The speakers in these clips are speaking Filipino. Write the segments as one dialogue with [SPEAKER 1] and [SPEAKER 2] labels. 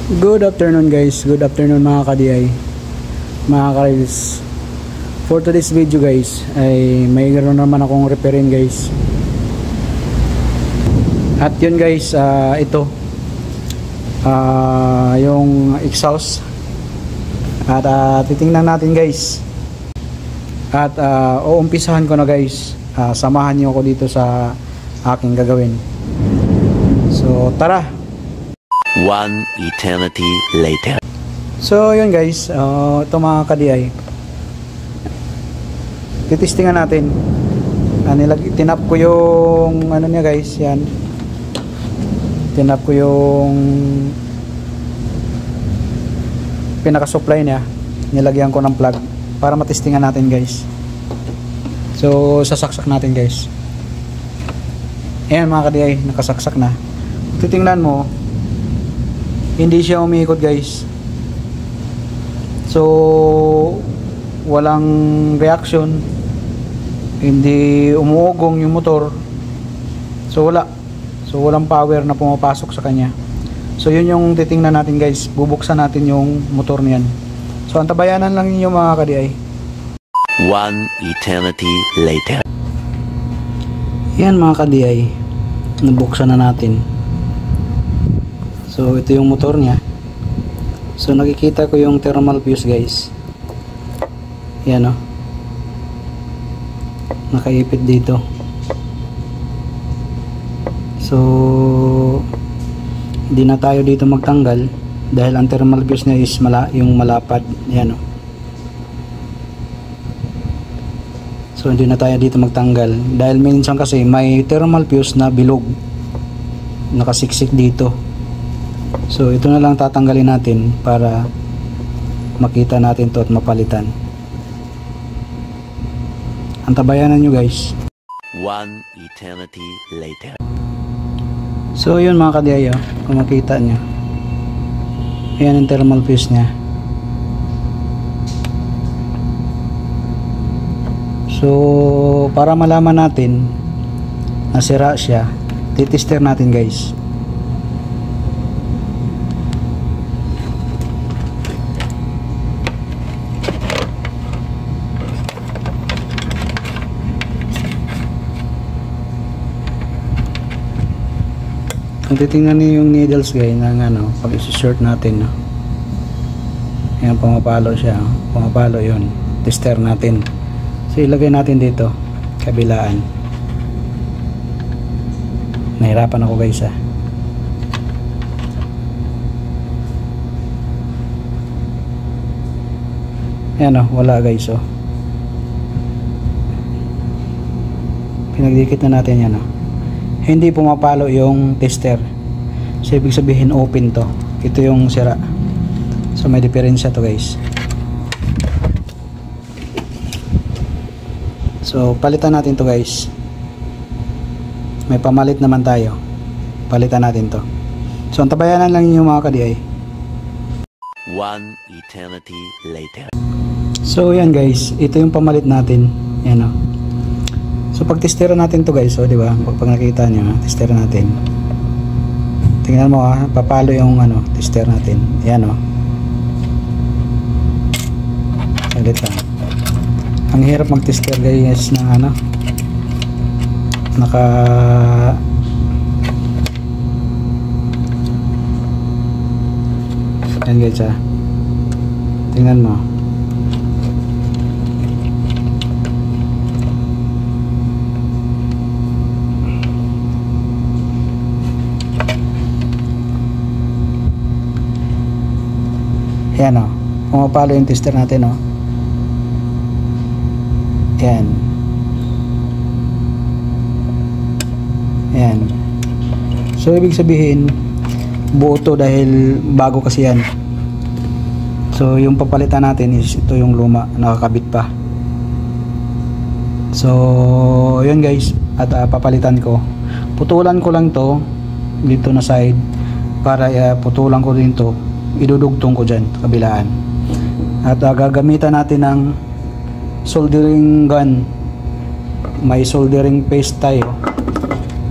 [SPEAKER 1] Good afternoon guys, good afternoon mga ka-DI, mga ka-Reels. For today's video guys, ay may ganoon naman akong repairin guys. At yun guys, ito yung exhaust. At titingnan natin guys. At uumpisahan ko na guys. Samahan niyo ako dito sa aking gagawin. So tara.
[SPEAKER 2] One eternity later.
[SPEAKER 1] So yun guys, ito mga ka-DI, titistingan natin. Tinap ko yung ano niya guys, yan. Tinap ko yung pinaka-supply niya. Nilagyan ko ng plug para matistingan natin guys. So sasaksak natin guys. Ayan mga ka-DI, nakasaksak na. Titingnan mo, hindi siya umiikot guys. So walang reaction, hindi umuugong yung motor. So walang power na pumapasok sa kanya. So yun yung titingnan natin guys. Bubuksan natin yung motor niyan. So antabayanan lang ninyo mga ka-DI.
[SPEAKER 2] One eternity later.
[SPEAKER 1] Yan mga ka-DI, nabuksan na natin. So ito yung motor niya. So nakikita ko yung thermal fuse guys. Yan o, nakaipit dito. So hindi na tayo dito magtanggal dahil ang thermal fuse niya is yung malapad. Yan o. So hindi na tayo dito magtanggal dahil minsan kasi may thermal fuse na bilog, nakasiksik dito. So ito na lang tatanggalin natin para makita natin to at mapalitan. Antabayanan nyo guys.
[SPEAKER 2] One eternity later.
[SPEAKER 1] So yun mga ka-DI, kung makita nyo, ayan ang thermal fuse nya. So para malaman natin na sira siya, titester natin guys. Kung titingnan niyo yung needles guys ng pag i-short natin, no? Ayan, pumapalo siya, pumapalo yun. Tester natin. So ilagay natin dito, kabilaan. Nahirapan ako guys Ayan wala guys pinagdikit na natin yan Hindi pumapalo yung tester. So ibig sabihin open to. Ito yung sira. So may diferensya to guys. So palitan natin to guys. May pamalit naman tayo. Palitan natin to. So antabayanan lang yung mga ka-DI.
[SPEAKER 2] One eternity later.
[SPEAKER 1] So yan guys, ito yung pamalit natin. Yan So pag testera natin to guys, di ba? Pag nakita niyo, testera natin. Tingnan mo papalo yung tester natin. Ayan Saglit lang. Ang hirap mag-tester guys ng Ayan guys tingnan mo. Ayan pumapalo yung tester natin Ayan. Ayan. So ibig sabihin buo to dahil bago kasi yan. So yung papalitan natin is ito yung luma, nakakabit pa. So yun guys, at papalitan ko. Putulan ko lang to dito na side para putulan ko din to, idudugtong ko dyan kabilaan. At gagamitan natin ng soldering gun. May soldering paste tayo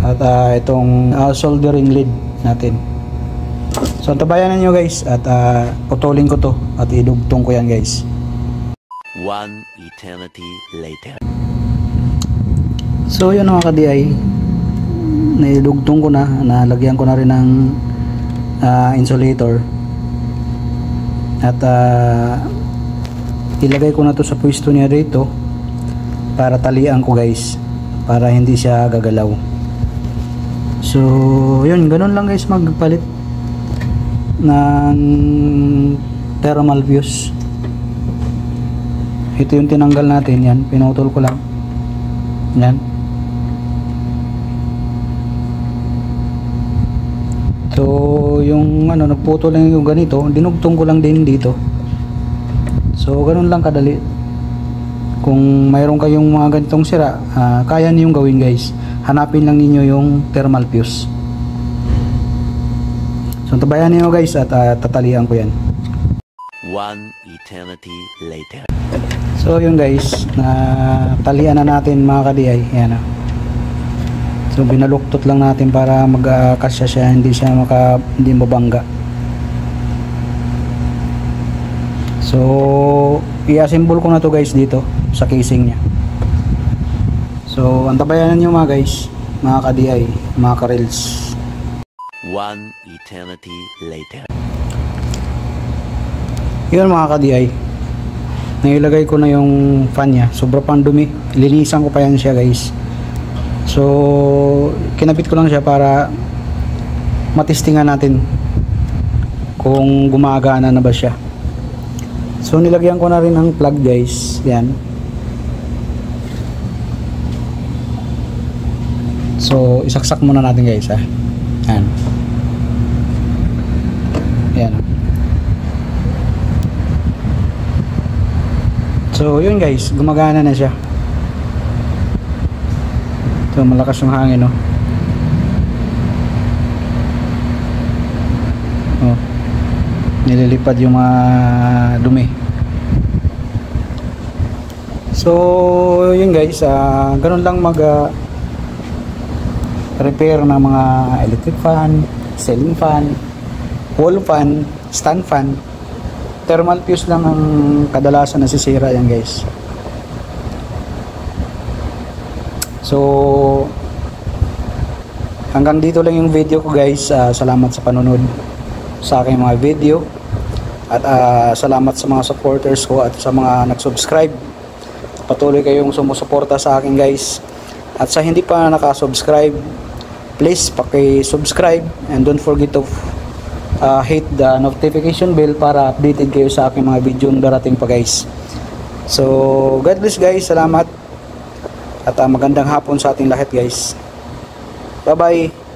[SPEAKER 1] at itong soldering lead natin. So tabayanan nyo guys at putulin ko to at idugtong ko yan guys.
[SPEAKER 2] One eternity later.
[SPEAKER 1] So yun mga ka-DI, naidugtong ko na, nalagyan ko na rin ng insulator at ilagay ko na to sa pwesto niya dito para talian ko guys, para hindi siya gagalaw. So yun, ganun lang guys magpalit ng thermal fuse. Ito yung tinanggal natin, yan pinutol ko lang yan. So yung nagputol lang yung ganito, dinugtong ko lang din dito. So ganun lang kadali. Kung mayroon kayong mga ganitong sira, kaya niyong gawin guys. Hanapin lang ninyo yung thermal fuse. So tabayan niyo guys at tatalian ko yan.
[SPEAKER 2] One eternity later.
[SPEAKER 1] So yun guys, talian na natin mga ka-DI. Yan. So binaluktot lang natin para magkasya siya, hindi mabangga. So i-assemble ko na to guys dito sa casing niya. So antabayanan niyo mga guys, mga ka-DI, mga ka-reels.
[SPEAKER 2] One eternity later.
[SPEAKER 1] Yun mga ka-DI, nailagay ko na yung fan niya. Sobra pang dumi, linisan ko pa yan siya guys. So kinabit ko lang siya para matistingan natin kung gumagana na ba siya. So nilagyan ko na rin ng plug guys, yan. So isaksak muna natin guys ha. Yan. Yan. So yun guys, gumagana na siya. So malakas yung hangin, no. Oh. Nililipad yung mga dumi. So yun guys, ganun lang mag repair ng mga electric fan, ceiling fan, wall fan, stand fan. Thermal fuse lang ang kadalasan nasisira yan guys. So hanggang dito lang yung video ko guys. Salamat sa panonood sa aking mga video at salamat sa mga supporters ko at sa mga nag-subscribe. Patuloy kayong sumusuporta sa akin guys. At sa hindi pa nakasubscribe, please paki-subscribe and don't forget to hit the notification bell para updated kayo sa aking mga video darating pa guys. So God bless guys, salamat at magandang hapon sa ating lahat guys. Bye bye.